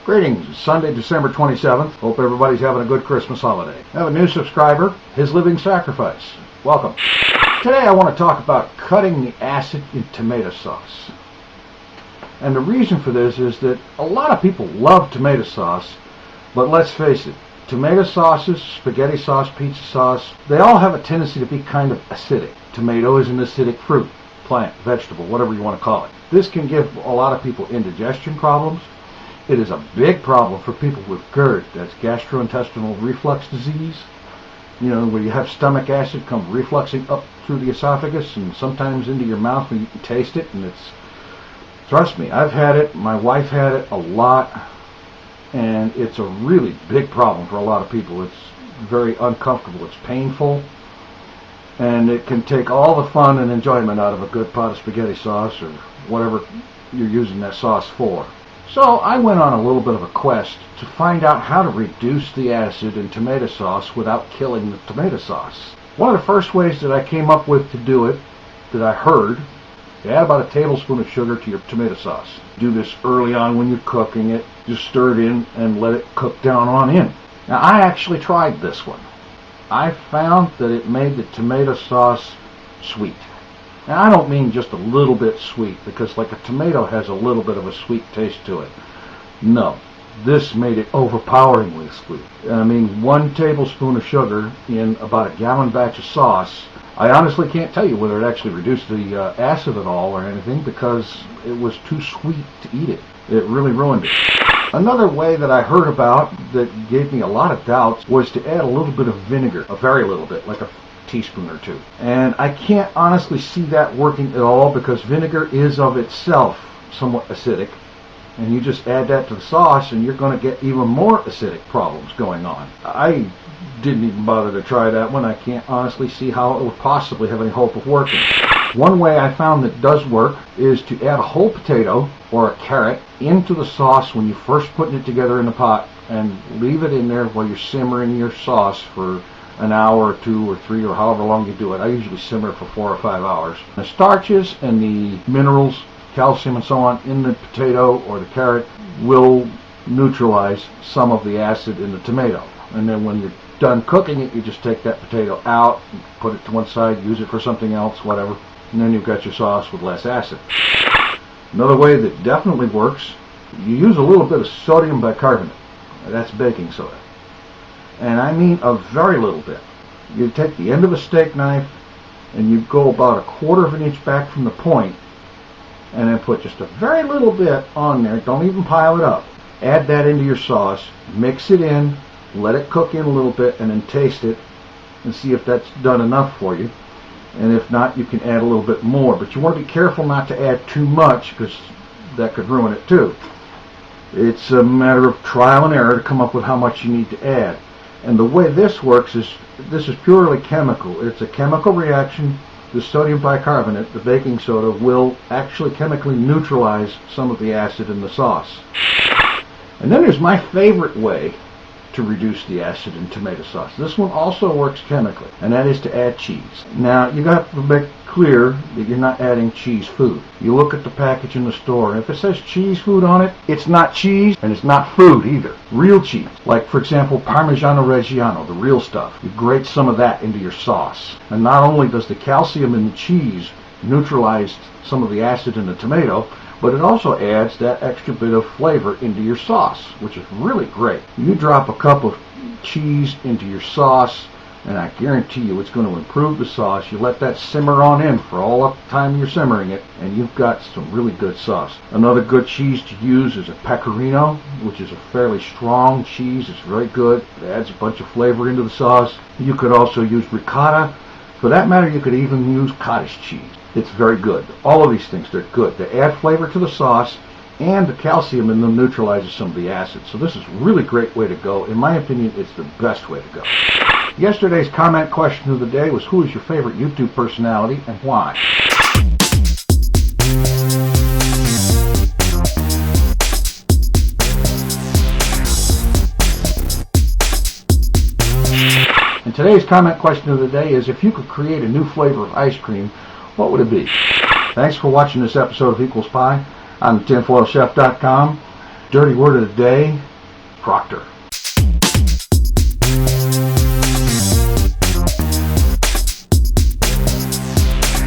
Greetings, it's Sunday, December 27th. Hope everybody's having a good Christmas holiday. I have a new subscriber, His Living Sacrifice. Welcome. Today I want to talk about cutting the acid in tomato sauce. And the reason for this is that a lot of people love tomato sauce, but let's face it, tomato sauces, spaghetti sauce, pizza sauce, they all have a tendency to be kind of acidic. Tomato is an acidic fruit, plant, vegetable, whatever you want to call it. This can give a lot of people indigestion problems. It is a big problem for people with GERD, that's gastrointestinal reflux disease. You know, where you have stomach acid come refluxing up through the esophagus and sometimes into your mouth and you can taste it, and trust me, I've had it, my wife had it a lot, and it's a really big problem for a lot of people. It's very uncomfortable, it's painful, and it can take all the fun and enjoyment out of a good pot of spaghetti sauce or whatever you're using that sauce for. So I went on a little bit of a quest to find out how to reduce the acid in tomato sauce without killing the tomato sauce. One of the first ways that I came up with to do it, that I heard, you add about a tablespoon of sugar to your tomato sauce. Do this early on when you're cooking it. Just stir it in and let it cook down on in. Now I actually tried this one. I found that it made the tomato sauce sweet. Now I don't mean just a little bit sweet, because like a tomato has a little bit of a sweet taste to it. No, this made it overpoweringly sweet. I mean, 1 tablespoon of sugar in about a gallon batch of sauce. I honestly can't tell you whether it actually reduced the acid at all or anything, because it was too sweet to eat it. It really ruined it. Another way that I heard about that gave me a lot of doubts was to add a little bit of vinegar, a very little bit, like a teaspoon or 2. And I can't honestly see that working at all, because vinegar is of itself somewhat acidic, and you just add that to the sauce and you're going to get even more acidic problems going on. I didn't even bother to try that one. I can't honestly see how it would possibly have any hope of working. One way I found that does work is to add a whole potato or a carrot into the sauce when you're first putting it together in the pot, and leave it in there while you're simmering your sauce for an hour or 2 or 3 or however long you do it. I usually simmer it for 4 or 5 hours. The starches and the minerals, calcium and so on, in the potato or the carrot will neutralize some of the acid in the tomato. And then when you're done cooking it, you just take that potato out, put it to one side, use it for something else, whatever, and then you've got your sauce with less acid. Another way that definitely works, you use a little bit of sodium bicarbonate. That's baking soda. And I mean a very little bit. You take the end of a steak knife and you go about 1/4 of an inch back from the point, and then put just a very little bit on there. Don't even pile it up. Add that into your sauce, mix it in, let it cook in a little bit, and then taste it and see if that's done enough for you. And if not, you can add a little bit more, but you want to be careful not to add too much, because that could ruin it too. It's a matter of trial and error to come up with how much you need to add. And the way this works is, this is purely chemical. It's a chemical reaction. The sodium bicarbonate, the baking soda, will actually chemically neutralize some of the acid in the sauce. And then there's my favorite way to reduce the acid in tomato sauce. This one also works chemically, and that is to add cheese. Now, you got to make clear that you're not adding cheese food. You look at the package in the store, and if it says cheese food on it, it's not cheese, and it's not food either. Real cheese, like for example Parmigiano Reggiano, the real stuff. You grate some of that into your sauce, and not only does the calcium in the cheese neutralize some of the acid in the tomato, but it also adds that extra bit of flavor into your sauce, which is really great. You drop a cup of cheese into your sauce, and I guarantee you it's going to improve the sauce. You let that simmer on in for all the time you're simmering it, and you've got some really good sauce. Another good cheese to use is a pecorino, which is a fairly strong cheese. It's very good. It adds a bunch of flavor into the sauce. You could also use ricotta. For that matter, you could even use cottage cheese. It's very good. All of these things, they're good. They add flavor to the sauce, and the calcium in them neutralizes some of the acid. So this is a really great way to go. In my opinion, it's the best way to go. Yesterday's comment question of the day was, who is your favorite YouTube personality and why? And today's comment question of the day is, if you could create a new flavor of ice cream, what would it be? Thanks for watching this episode of Equals Pie on tinfoilchef.com. Dirty word of the day, Proctor.